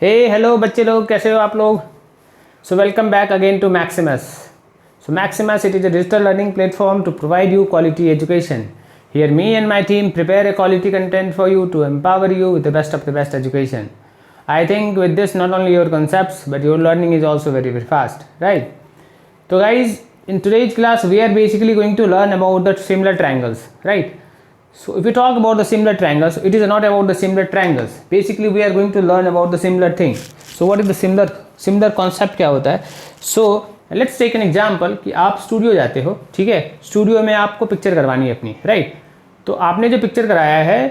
Hello बच्चे लोग, कैसे हो आप लोग। So welcome back again to Maximus. So Maximus, it is a digital learning platform to provide you quality education. Here me and my team prepare a quality content for you to empower you with the best of the best education. I think with this not only your concepts but your learning is also very fast, right? So guys, in today's class we are basically going to learn about the similar triangles, right? So if we talk about the similar triangles, it is not about the similar triangles. Basically we are going to learn about the similar thing. So what is the similar concept क्या होता है? So let's take an example कि आप studio जाते हो, ठीक है। Studio में आपको पिक्चर करवानी है अपनी, राइट। तो आपने जो पिक्चर कराया है,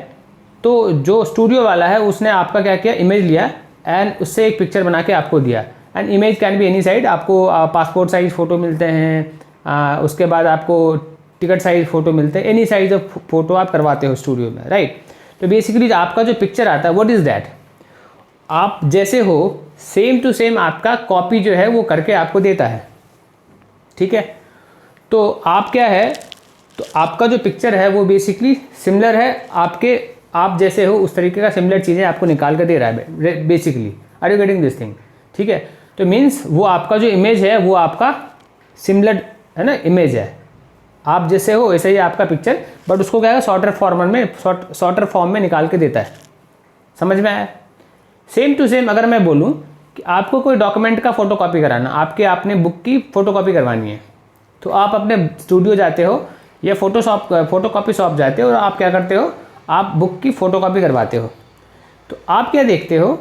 तो जो स्टूडियो वाला है उसने आपका क्या किया, इमेज लिया एंड उससे एक पिक्चर बना के आपको दिया। And image can be any side, आपको पासपोर्ट साइज फ़ोटो मिलते हैं, उसके बाद आपको टिकट साइज फ़ोटो मिलते हैं, एनी साइज ऑफ फोटो आप करवाते हो स्टूडियो में, राइट। तो बेसिकली आपका जो पिक्चर आता है, व्हाट इज़ दैट, आप जैसे हो सेम टू सेम आपका कॉपी जो है वो करके आपको देता है, ठीक है। तो आप क्या है, तो आपका जो पिक्चर है वो बेसिकली सिमिलर है, आप जैसे हो उस तरीके का सिमिलर चीज़ें आपको निकाल कर दे रहा है basically. Are you getting this thing, ठीक है। तो मीन्स वो आपका जो इमेज है वो आपका सिमिलर है ना, इमेज है, आप जैसे हो वैसे ही आपका पिक्चर, बट उसको क्या है शॉर्टर फॉर्म में निकाल के देता है। समझ में आया। सेम टू सेम अगर मैं बोलूँ कि आपको कोई डॉक्यूमेंट का फ़ोटोकॉपी कराना, आपने बुक की फ़ोटोकॉपी करवानी है, तो आप अपने स्टूडियो जाते हो या फ़ोटोकॉपी शॉप जाते हो और आप क्या करते हो, आप बुक की फ़ोटोकॉपी करवाते हो। तो आप क्या देखते हो,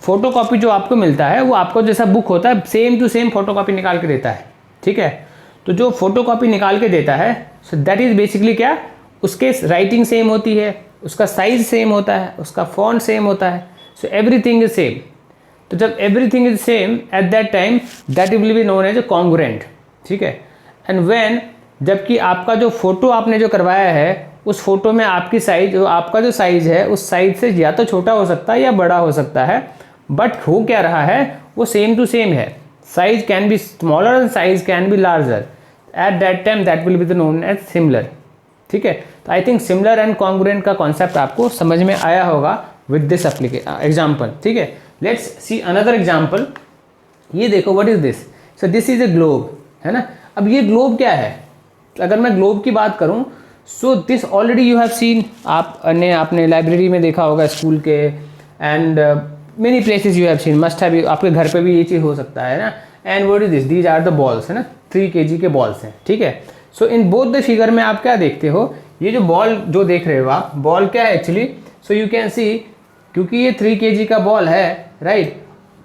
फ़ोटोकॉपी जो आपको मिलता है वो आपको जैसा बुक होता है सेम टू सेम फ़ोटोकॉपी निकाल के देता है, ठीक है। तो जो फ़ोटोकॉपी निकाल के देता है, सो दैट इज़ बेसिकली क्या, उसके राइटिंग सेम होती है, उसका साइज़ सेम होता है, उसका फॉन्ट सेम होता है, सो एवरीथिंग इज सेम। तो जब everything is same at that time, that will be known as a congruent, ठीक है। एंड व्हेन, जबकि आपका जो फोटो आपने जो करवाया है उस फोटो में आपकी साइज, आपका जो साइज है उस साइज से या तो छोटा हो सकता है या बड़ा हो सकता है, बट हो क्या रहा है वो सेम टू सेम है। Size can be smaller and size can be larger, at that time that will be the known as similar, ठीक है। तो I think similar and congruent का कॉन्सेप्ट आपको समझ में आया होगा विद दिस एग्जाम्पल, ठीक है। Let's see another example. ये देखो, what is this, so this is A globe, है ना। अब ये ग्लोब क्या है, अगर मैं ग्लोब की बात करूं, so this already you have seen, आपने लाइब्रेरी में देखा होगा स्कूल के, and many places you have seen, must have, आपके घर पे भी ये चीज़ हो सकता है ना। And what is this, these are the balls, है ना, 3 kg के बॉल्स हैं, ठीक है। So in both the figure में आप क्या देखते हो, ये जो बॉल जो देख रहे हो आप, बॉल क्या है एक्चुअली, सो यू कैन सी, क्योंकि ये 3 kg का बॉल है, राइट,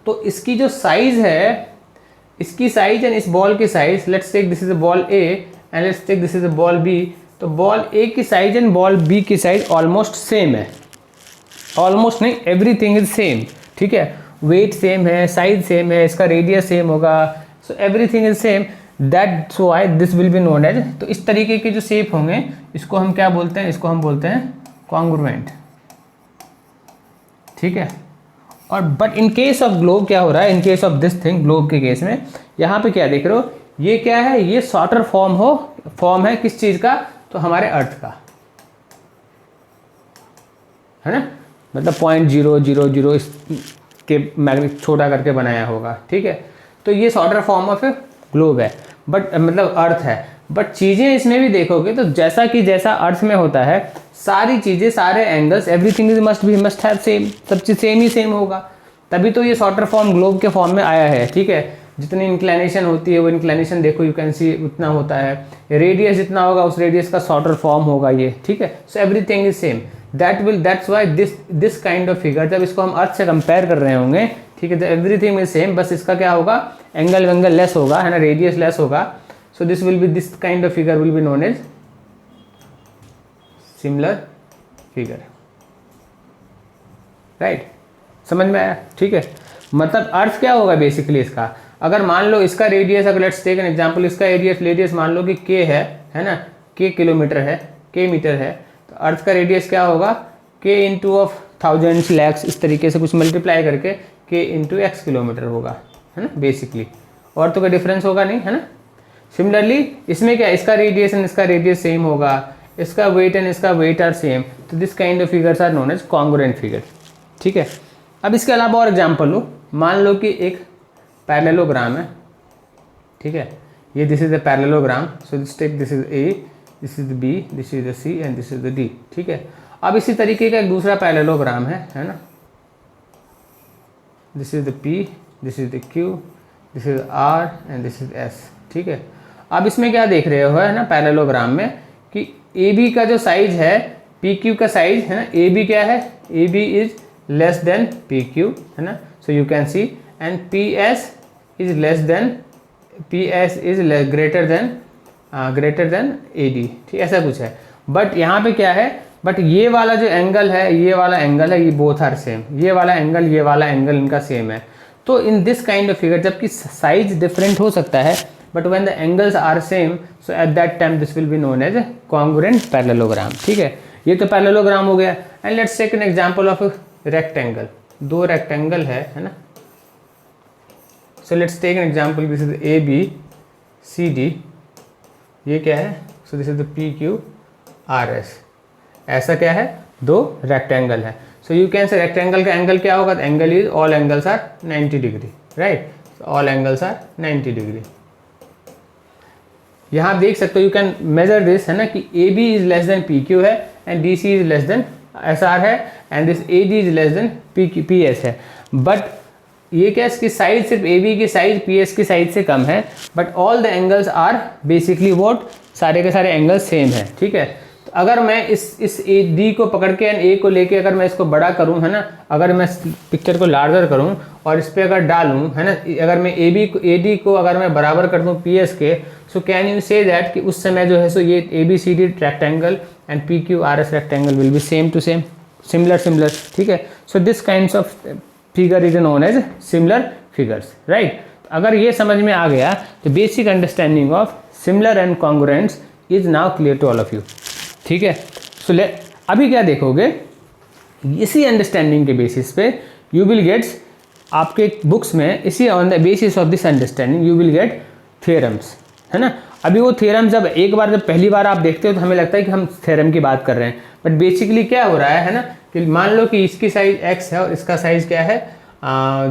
तो इसकी जो साइज है, इसकी साइज एंड इस बॉल की size, let's take this is a ball A and let's take this is a ball B, तो बॉल ए की साइज एंड बॉल बी की साइज ऑलमोस्ट सेम है, ऑलमोस्ट नहीं, एवरीथिंग इज सेम, ठीक है। Weight same है, size same है, इसका रेडियस सेम होगा, so everything is same, that's why this will be known as. तो इस तरीके के जो शेप होंगे इसको हम क्या बोलते हैं, इसको हम बोलते हैं कॉन्ग्रुएंट, ठीक है। और but in case of globe क्या हो रहा है, इन case of this thing, globe के केस में यहाँ पे क्या देख रहे हो, ये क्या है, ये शॉर्टर फॉर्म है किस चीज़ का, तो हमारे अर्थ का, है ना, मतलब 0.000 के मैग्नेट छोटा करके बनाया होगा, ठीक है। तो ये shorter form of A globe है, बट मतलब अर्थ है, बट चीज़ें इसमें भी देखोगे तो जैसा अर्थ में होता है, सारी चीज़ें, सारे angles, everything is must have same, सब चीज़ सेम ही सेम होगा, तभी तो ये शॉर्टर फॉर्म ग्लोब के फॉर्म में आया है, ठीक है। जितनी इंक्लिनेशन होती है वो इंक्लिनेशन देखो, यू कैन सी उतना होता है, रेडियस जितना होगा उस रेडियस का शॉर्टर फॉर्म होगा ये, ठीक है। सो everything is same, that's why this kind of figure, जब इसको हम अर्थ से कंपेयर कर रहे होंगे, ठीक है, तो एवरीथिंग इज सेम, बस इसका क्या होगा, एंगल लेस होगा, है ना, रेडियस लेस होगा। So this will be, this kind of figure will be known as similar figure, right, समझ में आया, ठीक है। मतलब अर्थ क्या होगा बेसिकली इसका, अगर मान लो इसका रेडियस, अगर लेट्स टेक एन एग्जांपल, इसका रेडियस मान लो कि k है ना, k किलोमीटर है, k मीटर है, तो अर्थ का रेडियस क्या होगा, k into of thousands lakhs, इस तरीके से कुछ मल्टीप्लाई करके k इंटू x किलोमीटर होगा, है ना बेसिकली, और तो कोई डिफरेंस होगा नहीं, है ना। सिमिलरली इसमें क्या, इसका रेडियस एंड इसका रेडियस सेम होगा, इसका वेट एंड इसका वेट आर सेम, तो this kind of figures are known as congruent figure, ठीक है। अब इसके अलावा और एग्जांपल लो, मान लो कि एक पैरेललोग्राम है, ठीक है, ये this is the parallelogram, so this take this is A, this is the B, this is the C and this is the D, ठीक है। अब इसी तरीके का एक दूसरा पैरेललोग्राम है ना, this is the P, this is the Q, this is R and this is S, ठीक है। अब इसमें क्या देख रहे हो है ना पैरेललोग्राम में कि ए बी का जो साइज है, पी क्यू का साइज है ना, ए बी क्या है, A B is less than P Q है ना, so you can see, and P S is less than, P S is greater than A D, ठीक, ऐसा कुछ है। बट यहाँ पे क्या है, बट ये वाला जो एंगल है, ये वाला एंगल है, ये बोथ आर सेम, ये वाला एंगल इनका सेम है। तो in this kind of figure, जबकि साइज डिफरेंट हो सकता है, but when the angles are same, so at that time this will be known as congruent parallelogram, ठीक है। ये तो पैरेललोग्राम हो गया। And let's take an example of rectangle, दो रेक्टेंगल है ना, so let's take an example, this is A B C D, ये क्या है, so this is the P Q R S, ऐसा क्या है, दो रेक्टेंगल है। So you can say rectangle का एंगल क्या होगा, angle is all angles are 90 degree, right, all angles are 90 degree. यहाँ आप देख सकते हो, यू कैन मेजर दिस है ना कि A B is less than P Q है and D C is less than S R है and this A D is less than P S है। बट ये क्या, इसकी साइज सिर्फ ए बी की साइज पी एस की size से कम है, but all the angles are basically what, सारे के सारे एंगल्स सेम है, ठीक है। तो अगर मैं इस ए डी को पकड़ के एंड ए को लेके अगर मैं इसको बड़ा करूं है ना, अगर मैं पिक्चर को लार्जर करूं और इस पर अगर डालूं है ना, अगर मैं ए डी को अगर मैं बराबर कर दूं पी एस के, so can you say that कि उस समय जो है सो ये A B C D rectangle and P Q R S rectangle will be same to same, similar, ठीक है। So this kinds of figure is known as similar figures, right. अगर ये समझ में आ गया तो basic understanding of similar and congruents is now clear to all of you, ठीक है। सो अभी क्या देखोगे, इसी अंडरस्टैंडिंग के बेसिस पे यू विल गेट आपके बुक्स में, इसी on the basis of this understanding you will get theorems, है ना। अभी वो थ्योरम जब पहली बार आप देखते हो तो हमें लगता है कि हम थ्योरम की बात कर रहे हैं, बट बेसिकली क्या हो रहा है ना, कि मान लो कि इसकी साइज x है और इसका साइज क्या है,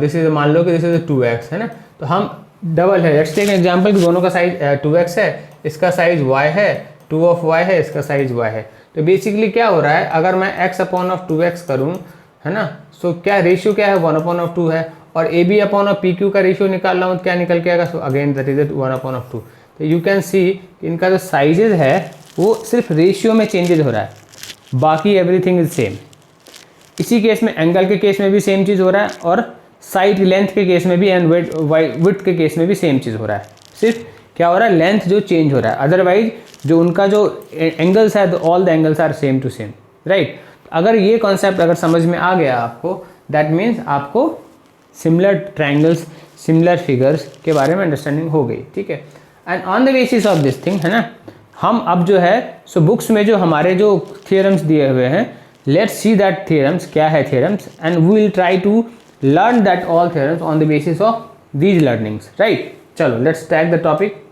दिस इज, मान लो कि दिस इज 2x है ना, तो हम डबल है, लेट्स टेक एन एग्जांपल कि दोनों का साइज 2x है, इसका साइज y है, 2 ऑफ y है, इसका साइज y है। तो बेसिकली क्या हो रहा है, अगर मैं x अपॉन ऑफ 2x करूँ है ना, सो क्या रेशियो क्या है, 1 अपॉन ऑफ 2 है, और A B upon of P Q का रेशियो निकाल रहा हूँ तो क्या निकल के आएगा, so again that is 1 upon of 2। तो यू कैन सी इनका जो साइजेज है वो सिर्फ रेशियो में चेंजेज हो रहा है, बाकी एवरीथिंग इज सेम। इसी केस में एंगल के केस में भी सेम चीज़ हो रहा है और साइड लेंथ के केस में भी एंड विड्थ के केस में भी सेम चीज़ हो रहा है, सिर्फ क्या हो रहा है, लेंथ जो चेंज हो रहा है, अदरवाइज जो उनका जो एंगल्स है all the angles are same to same, right. अगर ये कॉन्सेप्ट अगर समझ में आ गया आपको, दैट मीन्स आपको सिमिलर ट्रायंगल्स, सिमिलर फिगर्स के बारे में अंडरस्टैंडिंग हो गई, ठीक है। And on the basis of this thing है ना, हम अब जो है सो बुक्स में जो हमारे जो थियरम्स दिए हुए हैं, लेट्स सी दैट थियरम्स क्या है theorems, and we will try to learn that all theorems on the basis of these learnings, right. चलो लेट्स टैग द टॉपिक।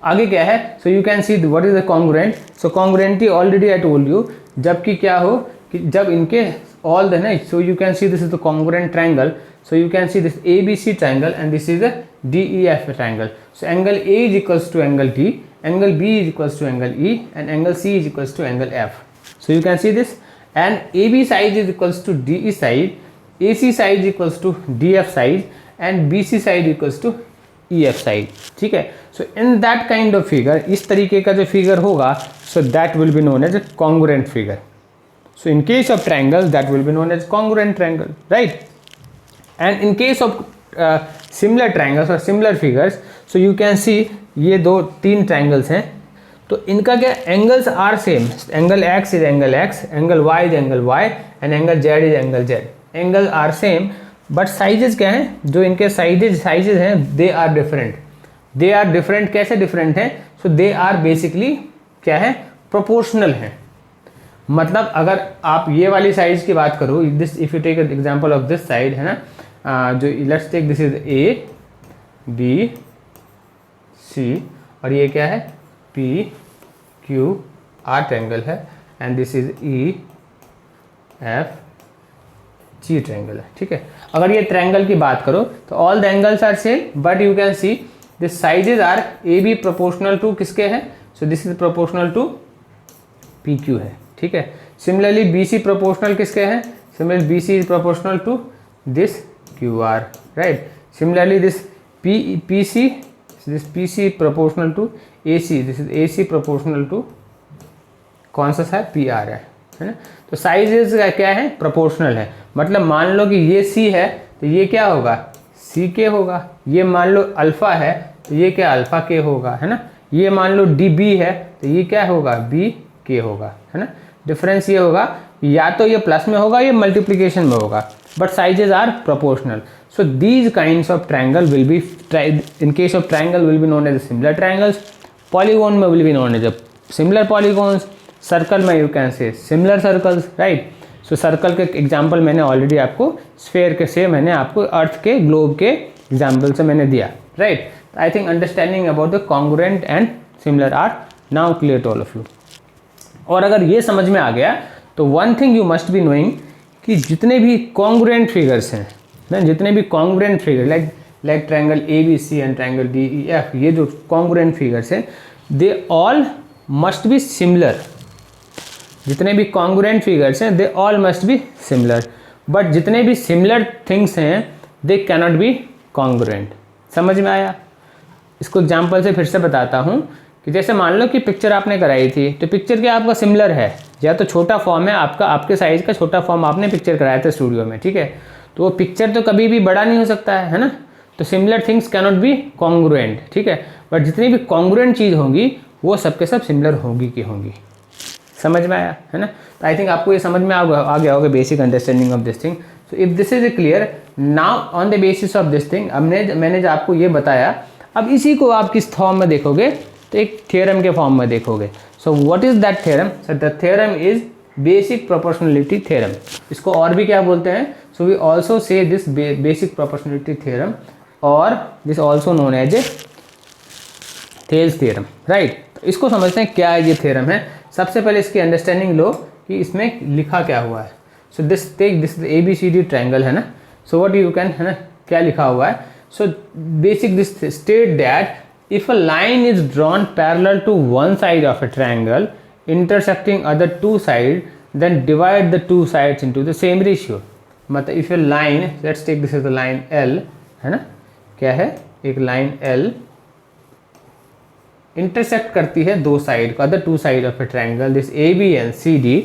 आगे क्या है, so you can see what is the congruent. So congruency already I told you, जबकि क्या हो कि जब इनके all the night, so you can see this is the congruent triangle, so you can see this ABC triangle and this is the DEF triangle. So angle A is equals to angle D, angle B is equals to angle E and angle C is equals to angle F. So you can see this, and AB side is equals to DE side, AC side is equals to DF side and BC side equals to EF side, ठीक है। So in that kind of figure, इस तरीके का जो figure होगा, so that will be known as a congruent figure. So in case of triangle, that will be known as congruent triangle, right? And in case of similar triangles or similar figures, so you can see ये दो तीन triangles हैं, तो इनका क्या, angles are same. Angle x is angle x, angle y is angle y, and angle z is angle z. Angle are same, but sizes क्या हैं, जो इनके sizes हैं, they are different. They are different, कैसे different हैं? So they are basically क्या है, proportional हैं। मतलब अगर आप ये वाली साइज की बात करो, this if you take example of this side है ना, जो let's take this is A B C और ये क्या है पी क्यू आर ट्रायंगल है and this is E F G triangle है, ठीक है। अगर ये ट्रायंगल की बात करो तो all the angles are same, but you can see this sizes are A B proportional to किसके हैं, so this is proportional to P Q है, ठीक है। सिमिलरली बी सी प्रोपोर्शनल किसके हैं, similarly B C is proportional to this Q R, right. Similarly this P C proportional to A C, this is A C proportional to कौन सा है, P R है ना। तो साइजेस क्या है, प्रोपोर्शनल है। मतलब मान लो कि ये सी है तो ये क्या होगा, सी के होगा। ये मान लो अल्फा है तो ये क्या, अल्फा के होगा, है ना। ये मान लो डी बी है तो ये क्या होगा, बी के होगा, है ना। डिफरेंस ये होगा या तो ये प्लस में होगा या मल्टीप्लिकेशन में होगा, but sizes are proportional. So these kinds of triangle will be, in case of triangle will be known as similar triangles, polygon में will be known as similar polygons, circle में you can say similar circles, right? So circle के example मैंने already आपको sphere के से मैंने आपको अर्थ के ग्लोब के एग्जाम्पल से मैंने दिया, right. I think understanding about the congruent and similar are now clear to all of you. और अगर ये समझ में आ गया तो one thing you must be knowing कि जितने भी कॉन्ग्रुएंट फिगर्स हैं ना, जितने भी congruent figure like triangle A B C and triangle D E F, ये जो कॉन्ग्रुएंट फिगर्स हैं they all must be similar. जितने भी कॉन्ग्रुएंट फिगर्स हैं they all must be similar, but जितने भी सिमिलर थिंग्स हैं दे कैनॉट बी कॉन्ग्रुएंट। समझ में आया? इसको एग्जाम्पल से फिर से बताता हूँ कि जैसे मान लो कि पिक्चर आपने कराई थी तो पिक्चर क्या आपका सिमिलर है, या तो छोटा फॉर्म है आपका, आपके साइज का छोटा फॉर्म आपने पिक्चर कराया था स्टूडियो में, ठीक है। तो वो पिक्चर तो कभी भी बड़ा नहीं हो सकता है ना। तो similar things cannot be congruent, ठीक है। बट जितनी भी कॉन्ग्रुएंट चीज़ होंगी वो सबके सब सिमिलर होंगी कि होंगी। समझ में आया है ना? तो आई थिंक आपको ये समझ में आ गया होगा basic understanding of this thing. So if this is clear now on the basis of this thing, अब मैंने जो आपको ये बताया, अब इसी को आप किस फॉर्म में देखोगे तो एक थ्योरम के फॉर्म में देखोगे। So what is that theorem? So the theorem is basic proportionality theorem. इसको और भी क्या बोलते हैं? So we also say this basic proportionality theorem और this also known as a Thales theorem, right. तो इसको समझते हैं क्या ये थ्योरम है। सबसे पहले इसकी अंडरस्टैंडिंग लो कि इसमें लिखा क्या हुआ है। So this A B C D triangle है ना। सो व्हाट यू कैन, है ना, क्या लिखा हुआ है? So basic this state that if a line is drawn parallel to one side of a triangle intersecting other two sides, then divide the two sides into the same ratio. मतलब if a line, let's take this as the line L, है ना, क्या है, एक line L intersect करती है दो side को, other two side of a triangle, this A B and C D,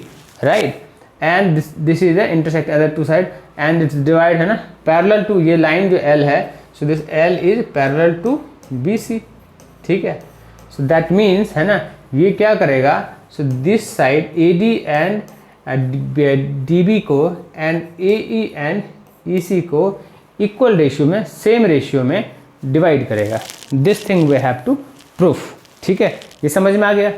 right, and this is the intersect other two side and it's divide, है ना, पैरेलल टू ये लाइन जो L है, so this L is parallel to B C, ठीक है। So that means, है ना, ये क्या करेगा, so this side A D and D B को and A E and E C को इक्वल रेशियो में, सेम रेशियो में डिवाइड करेगा। This thing we have to proof, ठीक है। ये समझ में आ गया?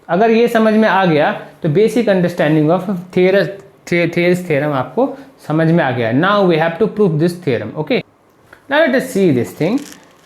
अगर ये समझ में आ गया तो basic understanding of Thales theorem आपको समझ में आ गया। Now we have to proof this theorem, okay. Now let us see this thing.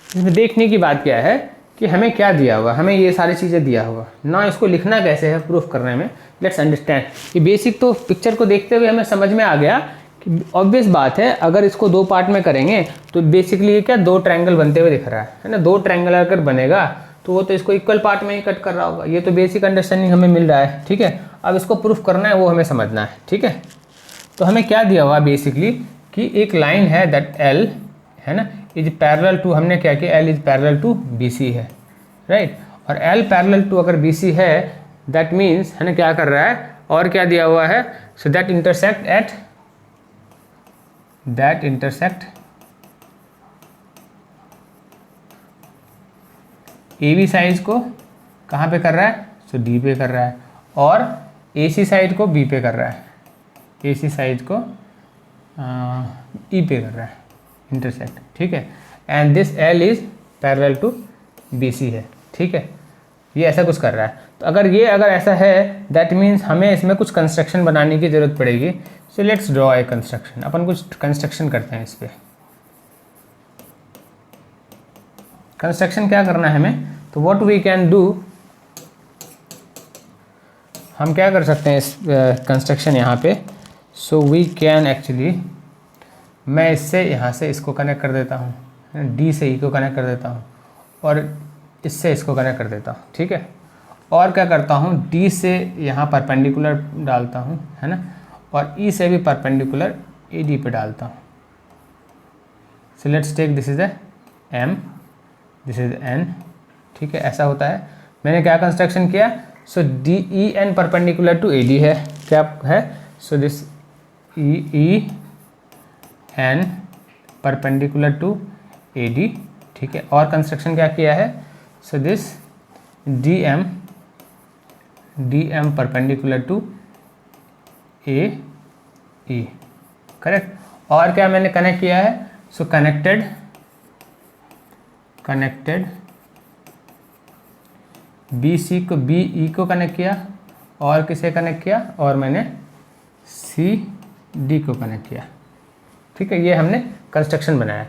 इसमें देखने की बात क्या है कि हमें क्या दिया हुआ, हमें ये सारी चीज़ें दिया हुआ ना, इसको लिखना कैसे है प्रूफ करने में। लेट्स अंडरस्टैंड कि बेसिक तो पिक्चर को देखते हुए हमें समझ में आ गया कि ऑब्वियस बात है, अगर इसको दो पार्ट में करेंगे तो बेसिकली ये क्या, दो ट्रायंगल बनते हुए दिख रहा है ना। दो ट्रायंगल अगर बनेगा तो वो तो इसको इक्वल पार्ट में ही कट कर रहा होगा। ये तो बेसिक अंडरस्टैंडिंग हमें मिल रहा है, ठीक है। अब इसको प्रूफ करना है, वो हमें समझना है, ठीक है। तो हमें क्या दिया हुआ बेसिकली कि एक लाइन है दैट L, है ना, इज पैरेलल टू, हमने क्या किया, L is parallel to BC है, राइट। और L पैरेलल टू अगर BC है दैट मीन्स, है ना, क्या कर रहा है, और क्या दिया हुआ है, so that intersect AB side को कहाँ पे कर रहा है, सो D पे कर रहा है, और AC साइड को B पे कर रहा है, AC साइड को E पे कर रहा है, इंटरसेक्ट, ठीक है। And this L is parallel to BC है, ठीक है। ये ऐसा कुछ कर रहा है। तो अगर ऐसा है दैट मीन्स हमें इसमें कुछ कंस्ट्रक्शन बनाने की ज़रूरत पड़ेगी। So let's draw a construction. अपन कुछ कंस्ट्रक्शन करते हैं इस पर। कंस्ट्रक्शन क्या करना है हमें, तो व्हाट वी कैन डू, हम क्या कर सकते हैं इस कंस्ट्रक्शन यहाँ पे। सो वी कैन एक्चुअली, मैं इससे यहाँ से इसको कनेक्ट कर देता हूँ, डी से ई को कनेक्ट कर देता हूँ और इससे इसको कनेक्ट कर देता हूँ, ठीक है। और क्या करता हूँ, डी से यहाँ परपेंडिकुलर डालता हूँ, है ना, और ई से भी परपेंडिकुलर ए डी पे डालता हूँ। So let's take this is a M, this is N, ठीक है, ऐसा होता है। मैंने क्या कंस्ट्रक्शन किया, so D E N perpendicular to A D है, क्या है, so this E N perpendicular to A D, ठीक है। और कंस्ट्रक्शन क्या किया है, so this D M perpendicular to A E, correct. और क्या मैंने कनेक्ट किया है, सो कनेक्टेड बी सी को बी ई को कनेक्ट किया और किसे कनेक्ट किया, और मैंने सी डी को कनेक्ट किया, ठीक है। ये हमने कंस्ट्रक्शन बनाया।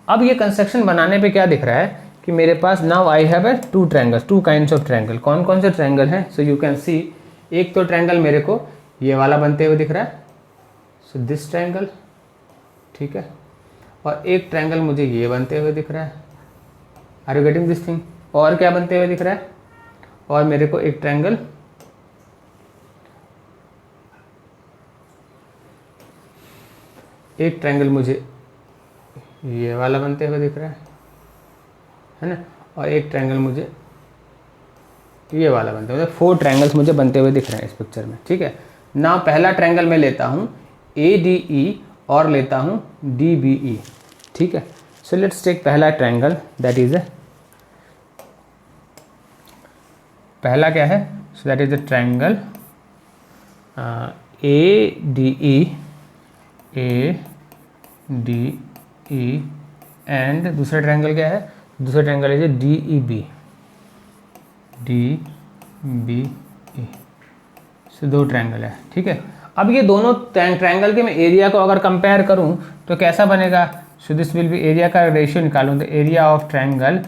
अब ये कंस्ट्रक्शन बनाने पे क्या दिख रहा है कि मेरे पास now I have a two triangles, two kinds of triangle. कौन कौन से ट्रायंगल हैं, सो यू कैन सी, एक तो ट्रायंगल मेरे को ये वाला बनते हुए दिख रहा है, सो दिस ट्रायंगल, ठीक है, और एक ट्रायंगल मुझे ये बनते हुए दिख रहा है। Are you getting this thing. और क्या बनते हुए दिख रहा है, और मेरे को एक ट्रायंगल मुझे ये वाला बनते हुए दिख रहा है ना, और एक ट्रायंगल मुझे ये वाला बनते हुए, 4 ट्रायंगल्स मुझे बनते हुए दिख रहे हैं इस पिक्चर में, ठीक है ना। पहला ट्रायंगल मैं लेता हूँ ए डी ई और लेता हूँ डी बी ई, ठीक है। सो लेट्स टेक पहला ट्रायंगल, दैट इज ए, पहला क्या है, so that is the triangle A D E and दूसरा ट्रायंगल क्या है, दूसरा ट्रायंगल है डी ई बी ई। सो 2 ट्रायंगल है, ठीक है। अब ये दोनों ट्रायंगल के मैं एरिया को अगर कंपेयर करूं तो कैसा बनेगा, so this will be, area का रेशियो निकालूं तो area of triangle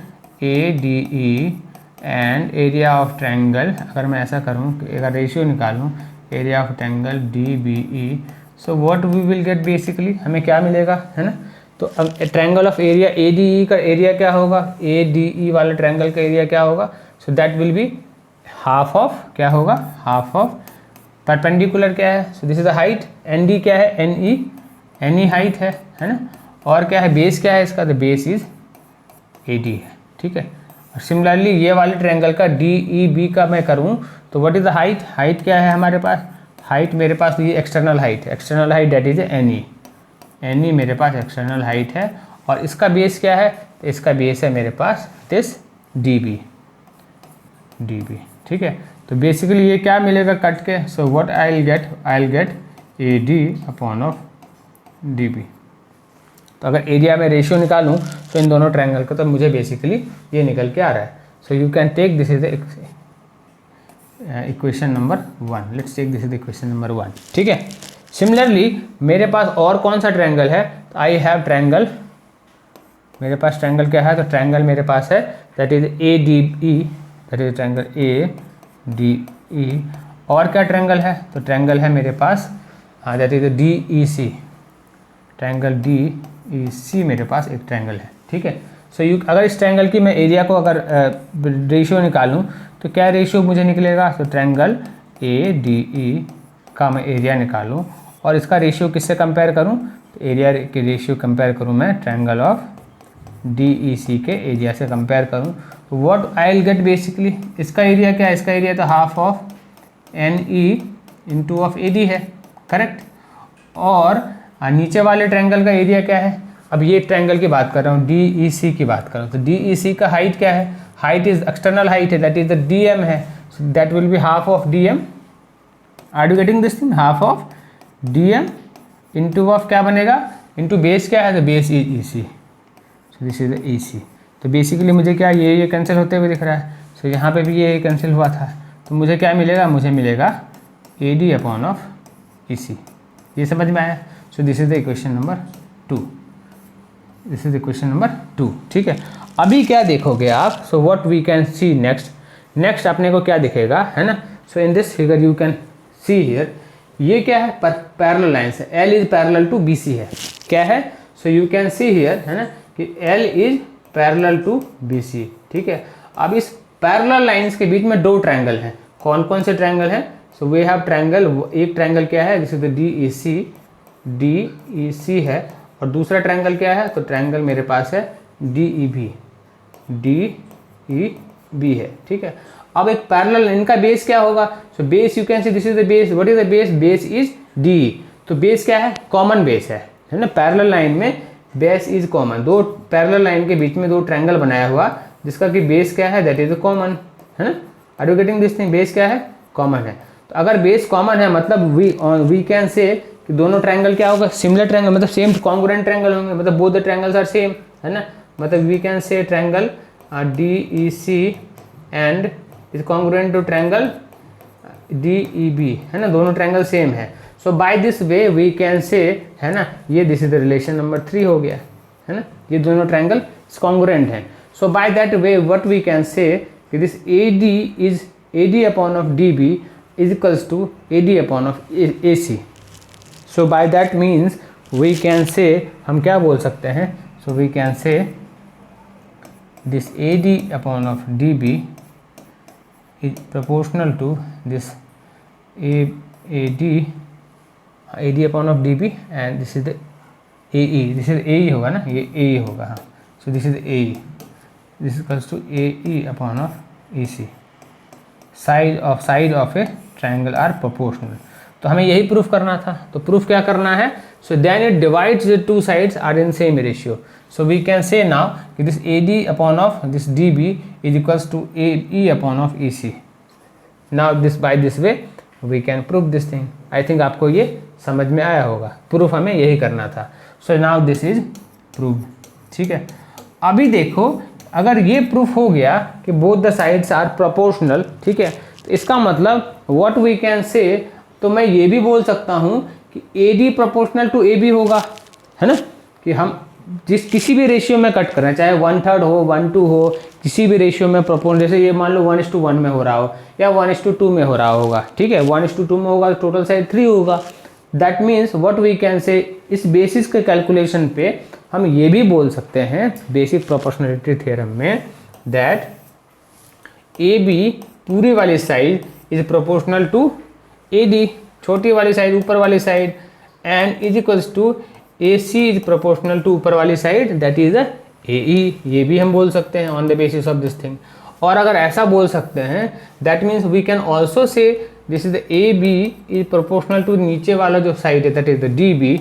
A D E and area of triangle, अगर मैं ऐसा करूं कि अगर रेशियो निकालूं area of triangle D B E, so what we will get, basically हमें क्या मिलेगा, है ना। तो अब triangle of area A D E का एरिया क्या होगा, ए डी ई वाले ट्रायंगल का एरिया क्या होगा, so that will be half of, क्या होगा, हाफ ऑफ परपेंडिकुलर क्या है, so this is the height, N D क्या है, एन ई हाइट है ना। और क्या है, बेस क्या है इसका, the base is A D है, ठीक है। और सिमिलरली ये वाले ट्रायंगल का डी ई बी का मैं करूँ तो what is the height, height क्या है हमारे पास, हाइट मेरे पास ये external height that is N E मेरे पास एक्सटर्नल हाइट है। और इसका बेस क्या है, तो इसका बेस है मेरे पास दिस डी बी, ठीक है। तो बेसिकली ये क्या मिलेगा कट के, so what I will get A D upon of D B. तो अगर एरिया में रेशियो निकालूं तो इन दोनों ट्रायंगल का, तो मुझे बेसिकली ये निकल के आ रहा है। So you can take this is the equation number 1, let's take this is the equation number 1, ठीक है। सिमिलरली मेरे पास और कौन सा ट्रायंगल है, तो आई हैव ट्रायंगल, मेरे पास ट्रायंगल क्या है, तो ट्रायंगल मेरे पास है that is A D E, that is triangle A D E. और क्या ट्रायंगल है, तो ट्रायंगल है मेरे पास that is D E C, triangle D E C मेरे पास एक ट्रायंगल है, ठीक है। सो यू, अगर इस ट्रायंगल की मैं एरिया को अगर रेशियो निकालूँ तो क्या रेशियो मुझे निकलेगा, तो ट्रायंगल ए डी ई का मैं एरिया निकालूँ और इसका रेशियो किससे कंपेयर करूँ, तो एरिया के रेशियो कंपेयर करूँ मैं triangle of D E C के एरिया से कंपेयर करूँ, तो what I will get, basically इसका एरिया क्या है, इसका एरिया तो half of N E into of A D है, करेक्ट। और नीचे वाले ट्रायंगल का एरिया क्या है, अब ये ट्रायंगल की बात कर रहा हूँ, डी ई सी की बात कर रहा हूँ, तो डी ई सी का हाइट क्या है, हाइट इज एक्सटर्नल हाइट है, that is the D M है, so that will be half of D M. Are you getting this thing, half of D M into of क्या बनेगा, into base क्या है, तो base is E C, so this is the E C. तो basically मुझे क्या ये cancel होते हुए दिख रहा है, सो यहाँ पे भी ये कैंसिल हुआ था, तो मुझे क्या मिलेगा, मुझे मिलेगा A D upon of E C. ये समझ में आया। So this is the equation number 2, this is equation number 2, ठीक है। अभी क्या देखोगे आप, so what we can see next अपने को क्या दिखेगा, है ना। So in this figure you can see here, ये क्या है, पैरेलल लाइन है, L is parallel to BC है, क्या है, so you can see here, है ना, कि L is parallel to BC, ठीक है। अब इस पैरेलल लाइंस के बीच में दो ट्रायंगल हैं, कौन कौन से ट्रायंगल हैं, सो वी हैव ट्रायंगल, एक ट्रायंगल क्या है, जिसे DEC है, और दूसरा ट्रायंगल क्या है, तो ट्रायंगल मेरे पास है DEB है, ठीक है। अब एक पैरेलल, इनका बेस क्या होगा, so base you can see this is the base, what is the base, base is DE, तो बेस क्या है, कॉमन बेस है ना, पैरेलल लाइन में बेस इज कॉमन, दो पैरेलल लाइन के बीच में दो ट्रायंगल बनाया हुआ जिसका कि बेस क्या है, दैट इज कॉमन, है ना, are you getting this thing, base क्या है, कॉमन है। तो अगर बेस कॉमन है मतलब वी कैन से कि दोनों ट्रायंगल क्या होगा, सिमिलर ट्रायंगल, मतलब सेम कॉन्ग्रुएंट ट्रायंगल होंगे, मतलब both the triangles are same, है ना, मतलब we can say triangle DEC and is congruent to triangle DEB, है ना, दोनों ट्रायंगल सेम है। So by this way we can say, है ना, ये this is the relation number 3 हो गया, है ना, ये दोनों ट्रायंगल कॉन्ग्रुएंट हैं। So by that way what we can say कि this AD upon of DB is equals to AD upon of AC। So by that means we can say, हम क्या बोल सकते हैं, so we can say this AD upon of DB is proportional to this AD upon of DB and this is the AE, this is AE होगा ना, ये AE होगा, हाँ, so this is AE, this is equals to AE upon of EC, side of a triangle are proportional। तो हमें यही proof करना था, तो प्रूफ क्या करना है, so then it divides the two sides are in same ratio, so we can say now कि this AD upon of this DB is equals to AE upon of EC। now this by this way we can prove this thing। I think आपको ये समझ में आया होगा, proof हमें यही करना था। so now this is proved, ठीक है। अभी देखो अगर ये प्रूफ हो गया कि both the sides are proportional, ठीक है, तो इसका मतलब what we can say, तो मैं ये भी बोल सकता हूँ कि AD प्रोपोर्शनल टू AB होगा, है ना, कि हम किसी भी रेशियो में कट कर रहे हैं, चाहे 1/3 हो 1/2 हो, किसी भी रेशियो में प्रोपोर्शनल, जैसे ये मान लो 1:1 में हो रहा हो या 1:2 में हो रहा होगा, ठीक है, 1:2 में होगा तो टोटल साइड 3 होगा। That means what we can say, इस बेसिस के कैलकुलेशन पे हम ये भी बोल सकते हैं बेसिक प्रोपोर्शनलिटी थ्योरम में, दैट AB पूरी वाली side is proportional to AD, छोटी वाली साइड ऊपर वाली side, and is equals to AC is proportional to ऊपर वाली साइड, दैट इज AE, ये भी हम बोल सकते हैं on the basis of this thing. और अगर ऐसा बोल सकते हैं that means we can also say this is the AB is proportional to नीचे वाला जो साइड है, that is the DB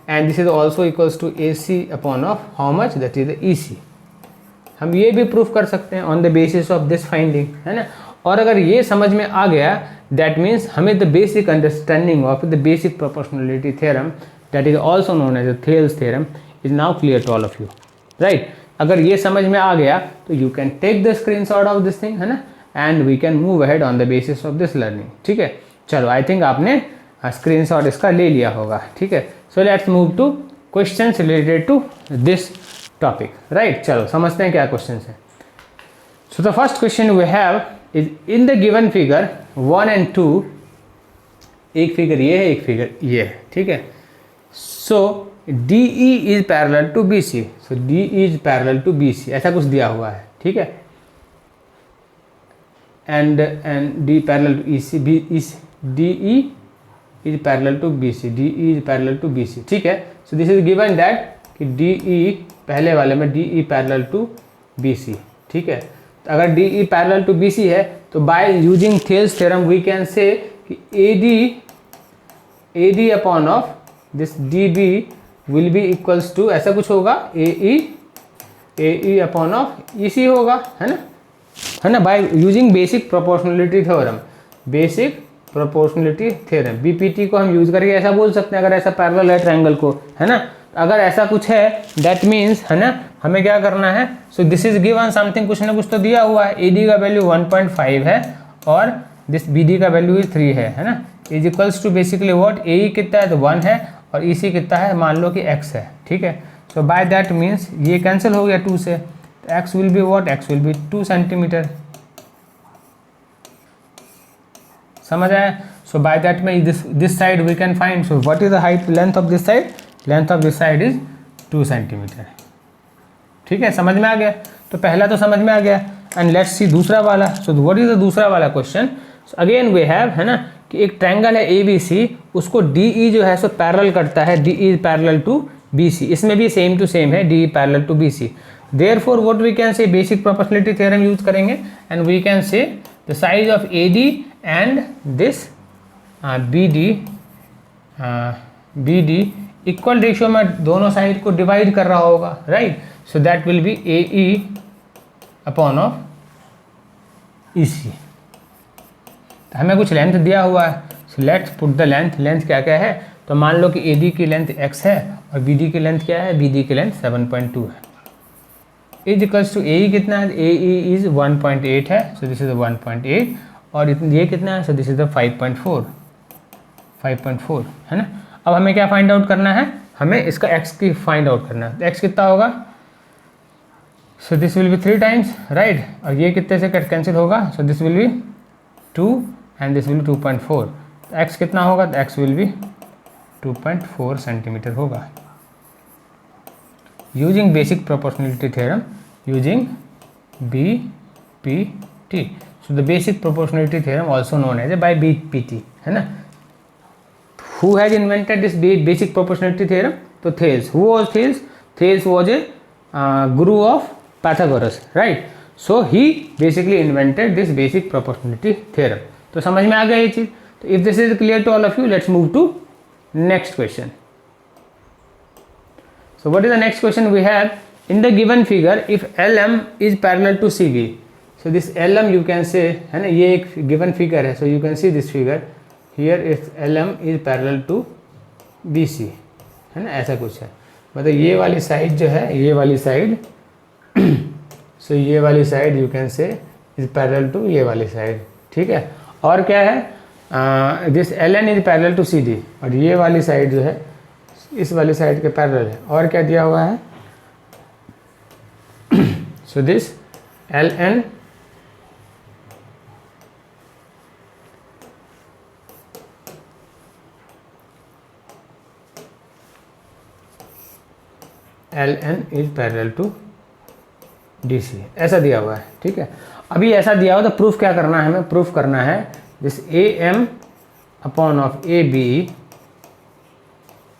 and this is also equals to AC upon of how much, that is the EC। हम ये भी proof कर सकते हैं on the basis of this finding, है ना। और अगर ये समझ में आ गया, दैट मीन्स हमें the basic understanding of the basic proportionality theorem, that is also known as the Thales theorem, is now clear to all of you, right. अगर ये समझ में आ गया तो you can take the screenshot of this thing, है ना, and we can move ahead on the basis of this learning, ठीक है। चलो आई थिंक आपने स्क्रीनशॉट इसका ले लिया होगा, ठीक है। So let's move to questions related to this topic, right. चलो समझते हैं क्या क्वेश्चंस हैं। So the first question we have is in the given figure 1 and 2, एक फिगर ये है एक फिगर ये है, ठीक है। So DE is parallel to BC, so DE is parallel to BC, ऐसा कुछ दिया हुआ है, ठीक है। And D parallel to EC, DE is parallel to BC, DE is parallel to BC, ठीक है। So this is given that कि DE पहले वाले में DE पैरेलल टू BC, ठीक है। तो अगर DE पैरेलल टू BC है तो by using Thales theorem we can say कि AD upon of this DB will be equals to, ऐसा कुछ होगा, AE अपॉन ऑफ EC होगा, है ना, by using basic proportionality theorem, basic proportionality theorem BPT को हम यूज करके ऐसा बोल सकते हैं, अगर ऐसा पैरेलल है ट्रायंगल को, है ना। अगर ऐसा कुछ है दैट मीन्स, है ना, हमें क्या करना है, so this is given something, कुछ ना कुछ तो दिया हुआ है। AD का वैल्यू 1.5 है और दिस BD का वैल्यू इज 3 है ना, is equals to basically what, AE कितना है तो 1 है और EC कितना है, मान लो कि x है, ठीक है। सो बाय दैट मीन्स ये कैंसिल हो गया 2 से, तो x will be what, x will be 2 centimetre, समझ आया। सो So by that way this side we can find. So what is the height length of this side? Length of this side is 2 centimeter. ठीक है, समझ में आ गया? तो पहला तो समझ में आ गया. एंड लेट्स सी दूसरा वाला. सो व्हाट इज द दूसरा वाला क्वेश्चन? अगेन वी हैव, है ना, कि एक ट्रायंगल है ए बी सी, उसको डी ई जो है सो पैरेलल करता है, D E parallel to B C. इसमें भी सेम टू सेम है, D E parallel to B C. Therefore what we can say, basic proportionality theorem use करेंगे and we can say the size of A D and this B D equal ratio में दोनों side को divide कर रहा होगा, right? So that will be A E upon of E C. तो हमें कुछ लेंथ दिया हुआ है. So let's put the length. Length क्या क्या है? तो मान लो कि ए डी की लेंथ x है और बी डी की लेंथ क्या है? बी डी की लेंथ 7.2 है. इज इक्वल्स टू ए ई कितना है? ए ई इज 1.8 है. सो दिस इज 1.8 और ये कितना है? सो दिस इज द 5.4 है ना. अब हमें क्या फाइंड आउट करना है? हमें इसका x की फाइंड आउट करना है. x कितना होगा? So this will be 3 times, right? और ये कितने से कैंसिल होगा? So this will be 2 and this will be 2.4. तो x कितना होगा? तो x विल बी 2.4 सेंटीमीटर होगा. Using basic proportionality theorem, using BPT. So the basic proportionality theorem also known as by BPT, है ना. Who has invented this basic proportionality theorem? तो Thales. Who was Thales? Thales was a guru of Pythagoras, right? So he basically invented this basic proportionality theorem. तो समझ में आ गया ये चीज. तो if this is clear to all of you, let's move to next question. So what is the next question we have? In the given figure, if LM is parallel to CV, so this LM you can say, है ना, ये एक given figure है. So you can see this figure. Here if LM is parallel to BC, है ना, ऐसा कुछ है. मतलब ये वाली साइड जो है, ये वाली साइड सो ये वाली side you can say is parallel to ये वाली साइड, ठीक है. और क्या है? This LN is parallel to CD और ये वाली साइड जो है इस वाली साइड के पैरेलल है. और क्या दिया हुआ है? So this LN is parallel to DC, ऐसा दिया हुआ है, ठीक है. अभी ऐसा दिया हुआ तो प्रूफ क्या करना है? हमें प्रूफ करना है this AM upon of AB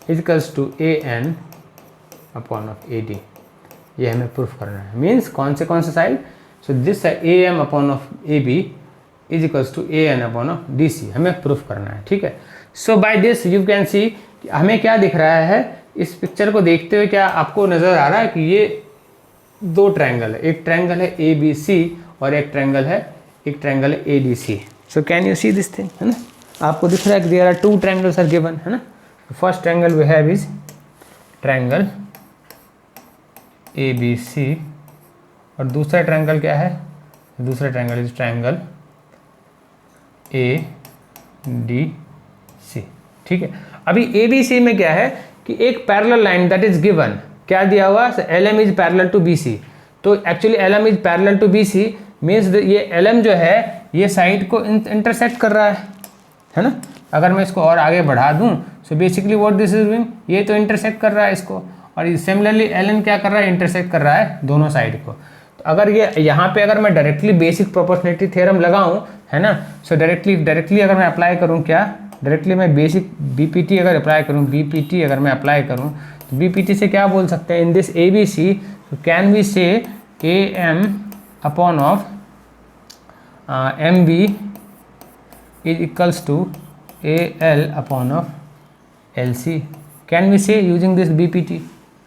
is equals to AN upon of AD. ये हमें प्रूफ करना है. मीन्स कौन से side? So this AM upon of AB is equals to AN upon of DC हमें प्रूफ करना है, ठीक है. So by this you can see हमें क्या दिख रहा है. इस पिक्चर को देखते हुए क्या आपको नज़र आ रहा है कि ये दो ट्रायंगल है. एक ट्रायंगल है ABC और एक ट्रायंगल है ADC. So can you see this thing, है ना. आपको दिख रहा है कि there are 2 triangles are given, है ना. First triangle we have is triangle ABC और दूसरा ट्रायंगल क्या है? दूसरा ट्रायंगल इज ट्रायंगल ADC, ठीक है. अभी ABC में क्या है कि एक parallel line that is given, क्या दिया हुआ? LM is parallel to BC. तो actually LM is parallel to BC means ये LM जो है ये साइड को इंटरसेक्ट कर रहा है ना. अगर मैं इसको और आगे बढ़ा दूं so basically what this is doing, ये तो इंटरसेक्ट कर रहा है इसको. और सिमिलरली LN क्या कर रहा है? इंटरसेक्ट कर रहा है दोनों साइड को. तो अगर ये यहाँ पे अगर मैं डायरेक्टली बेसिक प्रोपोर्शनलिटी थ्योरम लगाऊं, है ना, सो डायरेक्टली अगर मैं अप्लाई करूँ, क्या डायरेक्टली मैं बेसिक BPT अगर अप्लाई करूँ, BPT अगर मैं अप्लाई करूँ तो BPT से क्या बोल सकते हैं? In this ABC can we say AM upon of MB is equals to AL upon of LC. Can we say using this BPT,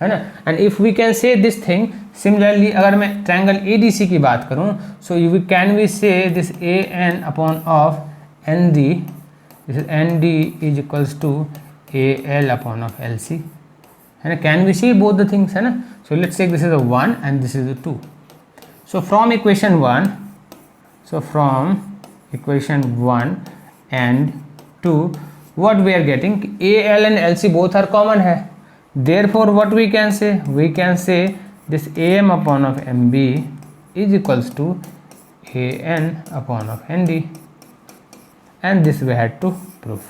है ना. And if we can say this thing similarly अगर मैं triangle ADC की बात करूँ so you can we say this AN upon of ND, this is ND is equals to AL upon of LC, है ना. Can we see both the things, है ना. So let's say this is a 1 and this is a 2. So from equation 1 and 2 what we are getting? AL and LC both are common है. Therefore what we can say? We can say this AM upon of MB is equals to AN upon of ND. and this we had to prove.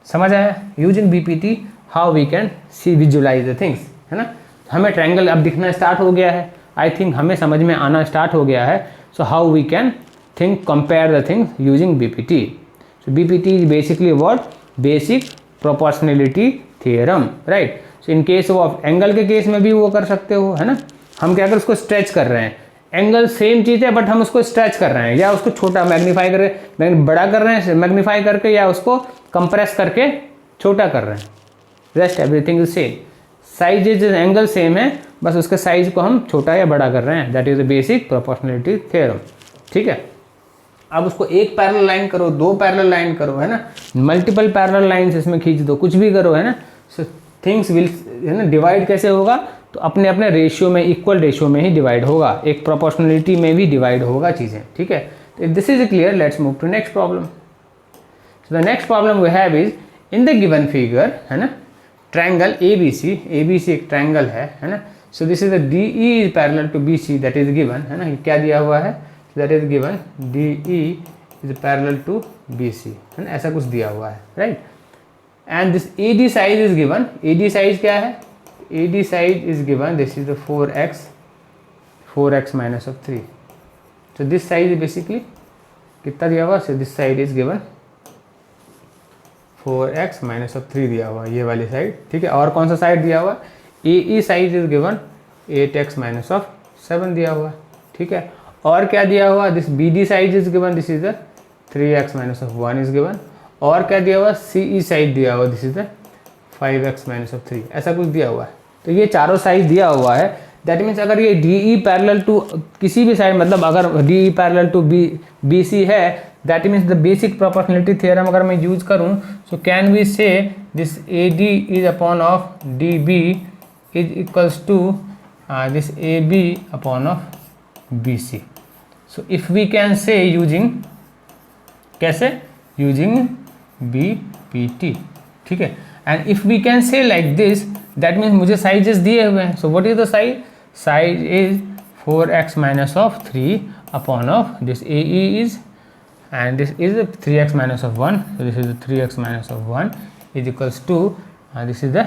समझ आया? Using BPT how we can see visualise the things, है ना. हमें triangle अब दिखना start हो गया है, आई थिंक हमें समझ में आना स्टार्ट हो गया है. So how we can think compare the things using BPT. So BPT is basically what? Basic proportionality theorem, right. So in case of angle के केस में भी वो कर सकते हो, है ना. हम क्या कर उसको स्ट्रेच कर रहे हैं, एंगल सेम चीज़ है बट हम उसको स्ट्रेच कर रहे हैं या उसको छोटा मैग्नीफाई करके बड़ा कर रहे हैं, मैग्नीफाई करके, या उसको कंप्रेस करके छोटा कर रहे हैं. Rest everything is same. Size is angle same है, बस उसके साइज को हम छोटा या बड़ा कर रहे हैं. That is the basic proportionality theorem. ठीक है. अब उसको एक पैरेलल लाइन करो, दो पैरेलल लाइन करो, है ना, मल्टीपल पैरेलल लाइंस इसमें खींच दो, कुछ भी करो, है ना. सो थिंग्स विल, है ना, डिवाइड कैसे होगा? तो अपने अपने रेशियो में, इक्वल रेशियो में ही डिवाइड होगा, एक प्रोपोर्शनलिटी में भी डिवाइड होगा चीज़ें. ठीक है. तो this is clear. Let's move to next problem. So the next problem we have is in the given figure, है ना, ट्रायंगल ABC एक ट्रायंगल है ना. So this is the DE is parallel to BC, that is given, है ना. क्या दिया हुआ है? That is given DE is parallel to BC, है ना, ऐसा कुछ दिया हुआ है, right. And this AD size is given. AD size क्या है? AD size is given, this is the 4x minus of 3. तो दिस साइज बेसिकली कितना दिया हुआ? सो this side is given 4x minus of 3 दिया हुआ, ये वाली साइड. ठीक है. और कौन सा साइड दिया हुआ? AE size is given 8x minus of 7 दिया हुआ. ठीक है. और क्या दिया हुआ? This BD size is given, this is the 3x minus of 1 is given. और क्या दिया हुआ? CE साइज दिया हुआ, this is the 5x minus of 3, ऐसा कुछ दिया हुआ है. तो ये चारों साइज दिया हुआ है. दैट मीन्स अगर ये DE पैरेलल टू किसी भी साइड, मतलब अगर DE पैरेलल टू BC है, that means the basic proportionality theorem अगर मैं यूज करूं, so can we say this AD is upon of DB is equals to this AB upon of BC. So if we can say using, कैसे? Using BPT. ठीक है. And if we can say like this, that means मुझे sizes दिए हुए हैं. So what is the size? Size is 4x minus of 3 upon of this AE is, and this is 3x minus of 1, so this is 3x minus of 1 is equals to this is the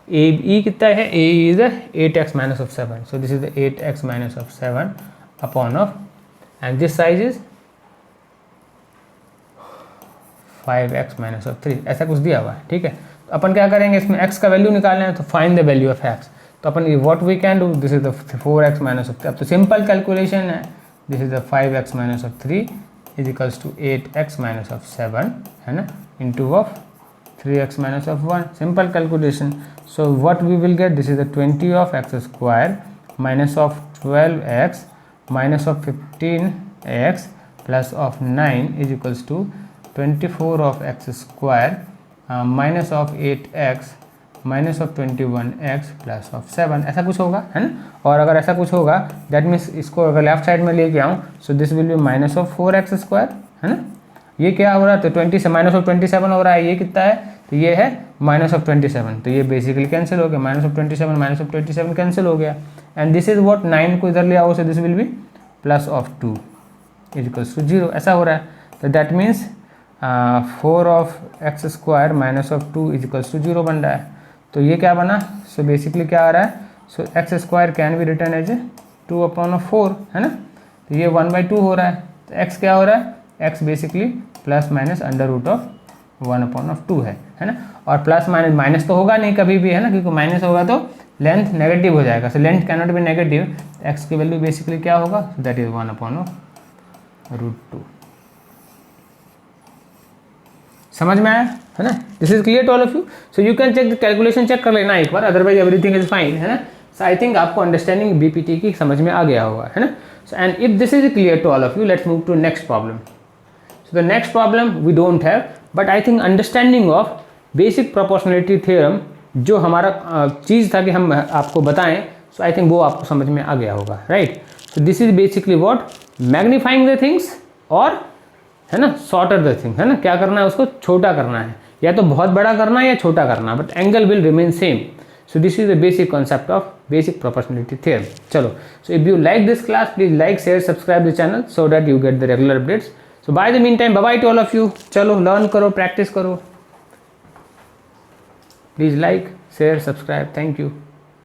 AE कितना है? AE is the 8x minus of 7, so this is the 8x minus of 7 upon of, and this size is 5x minus of 3, ऐसा कुछ दिया हुआ है. ठीक है. तो अपन क्या करेंगे, इसमें x का वैल्यू निकालना है, तो find the value of x. तो अपन what we can do, this is the 4x minus of 3. अब तो सिंपल कैलकुलेशन है. This is the 5x minus of 3 is equals to 8x minus of 7, है ना, into of 3x minus of 1. Simple calculation. So what we will get, this is the 20 of x square minus of 12x minus of 15x plus of 9 is equals to 24 of x square minus of 8x minus of 21x plus of 7, ऐसा कुछ होगा, है ना. और अगर ऐसा कुछ होगा, दैट मीन्स इसको अगर लेफ्ट साइड में लेके आऊँ, सो this will B minus of 4x square, है ना. ये क्या हो रहा है? तो 20 से माइनस ऑफ 27 हो रहा है. ये कितना है? तो ये है माइनस ऑफ 27. तो ये बेसिकली कैंसिल हो गया. माइनस ऑफ 27 कैंसिल हो गया. एंड दिस इज वॉट, 9 को इधर ले आओ, so this will be plus of 2 is equals to 0, ऐसा हो रहा है. तो that means 4 of x square minus of 2 is equals to 0 बन रहा है. तो ये क्या बना? सो बेसिकली क्या आ रहा है? So x square can be return as 2 upon of 4, है ना. तो ये 1/2 हो रहा है. तो x क्या हो रहा है? x basically plus minus under root of 1 upon of 2 है ना. और प्लस माइनस, माइनस तो होगा नहीं कभी भी, है ना, क्योंकि माइनस होगा तो लेंथ नेगेटिव हो जाएगा. So length can not be negative. x की वैल्यू बेसिकली क्या होगा? That is 1 upon of root 2. समझ में आया, है ना. This is clear to all of you. So you can check the calculation, check कर लेना एक बार, अदरवाइज एवरीथिंग इज फाइन, है ना. सो आई थिंक आपको अंडरस्टैंडिंग बीपीटी की समझ में आ गया होगा, है ना. So and if this is clear to all of you, let's move to next problem. So the next problem we don't have, but I think understanding of basic proportionality theorem जो हमारा चीज़ था कि हम आपको बताएं, सो आई थिंक वो आपको समझ में आ गया होगा, right. So this is basically what, magnifying the things, और है ना, शॉर्टर द थिंग, है ना. क्या करना है? उसको छोटा करना है, या तो बहुत बड़ा करना है या छोटा करना है, but angle will remain same. So this is the basic concept of basic proportionality theorem. चलो, so if you like this class, please like, share, subscribe the channel so that you get the regular updates. So by the mean time bye bye to all of you. चलो learn करो, practice करो, please like share subscribe. Thank you.